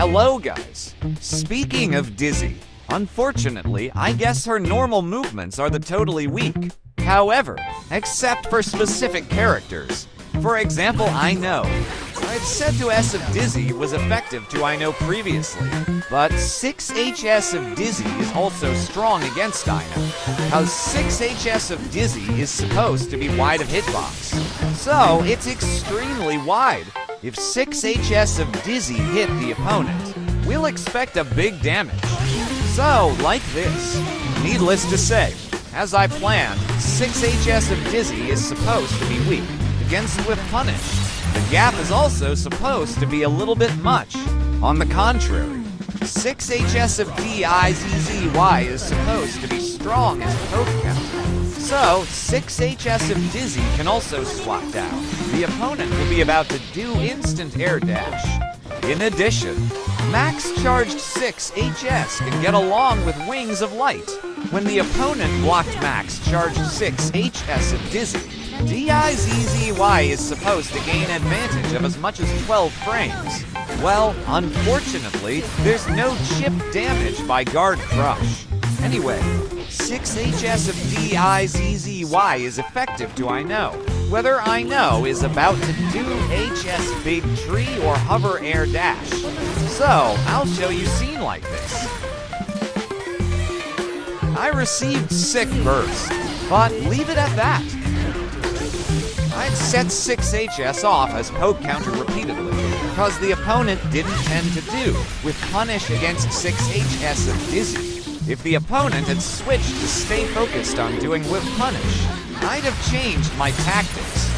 Hello guys! Speaking of Dizzy, unfortunately, I guess her normal movements are the totally weak. However, except for specific characters. For example, I know. I've said to S of Dizzy was effective to I know previously, but 6HS of Dizzy is also strong against I know, cause 6HS of Dizzy is supposed to be wide of hitbox. So, it's extremely wide. If 6HS of Dizzy hit the opponent, we'll expect a big damage. So, like this. Needless to say, as I planned, 6HS of Dizzy is supposed to be weak against Whip Punish. The gap is also supposed to be a little bit much. On the contrary, 6HS of DIZZY is supposed to be strong as a poke counter. So, 6HS of Dizzy can also swap down. The opponent will be about to do instant air dash. In addition, max charged 6HS can get along with Wings of Light. When the opponent blocked max charged 6HS of Dizzy, DIZZY is supposed to gain advantage of as much as 12 frames. Well, unfortunately, there's no chip damage by Guard Crush. Anyway, 6HS of DIZZY is effective to I know, whether I know is about to do HS Big Tree or Hover Air Dash. So, I'll show you scene like this. I received Sick Burst, but leave it at that. I'd set 6HS off as poke counter repeatedly, because the opponent didn't tend to do with Punish against 6HS of Dizzy. If the opponent had switched to stay focused on doing Whip Punish, I'd have changed my tactics.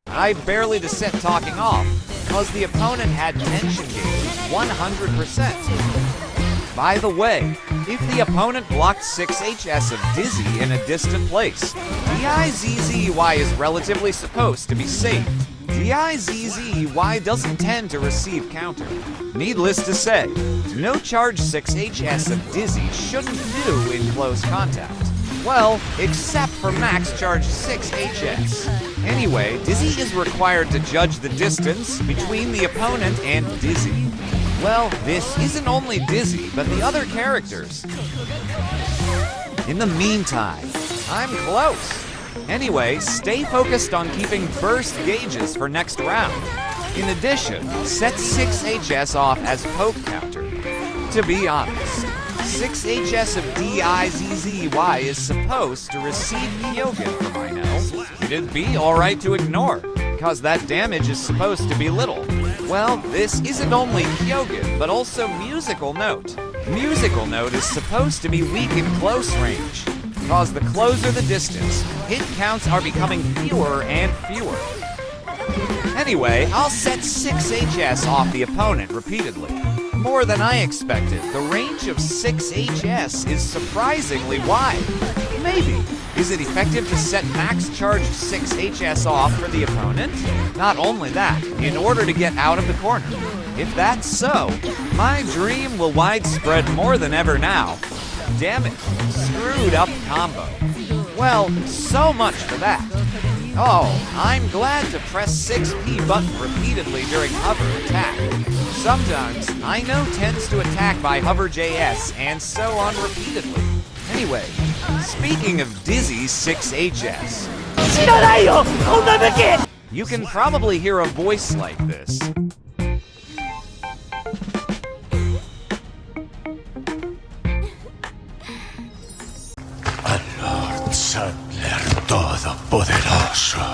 I barely to set talking off, because the opponent had tension gauge 100%. By the way, if the opponent blocked 6HS of Dizzy in a distant place, DIZZY is relatively supposed to be safe. DIZZY doesn't tend to receive counter. Needless to say, no charge 6HS of Dizzy shouldn't do in close contact. Well, except for max charge 6HS. Anyway, Dizzy is required to judge the distance between the opponent and Dizzy. Well, this isn't only Dizzy, but the other characters. In the meantime, I'm close. Anyway, stay focused on keeping burst gauges for next round. In addition, set 6HS off as poke counter. To be honest, 6HS of DIZZY is supposed to receive Kyogen from I know. It'd be alright to ignore, cause that damage is supposed to be little. Well, this isn't only Kyogen, but also Musical Note. Musical Note is supposed to be weak in close range, cause the closer the distance, hit counts are becoming fewer and fewer. Anyway, I'll set 6HS off the opponent repeatedly. More than I expected, the range of 6HS is surprisingly wide. Maybe. Is it effective to set max charge 6HS off for the opponent? Not only that, in order to get out of the corner. If that's so, my dream will widespread more than ever now. Damn it, screwed up combo. Well, so much for that. Oh, I'm glad to press 6P button repeatedly during hover attack. Sometimes, I know tends to attack by hover JS and so on repeatedly. Anyway, speaking of Dizzy 6HS, you can probably hear a voice like this. Al Lord Sadler Todopoderoso.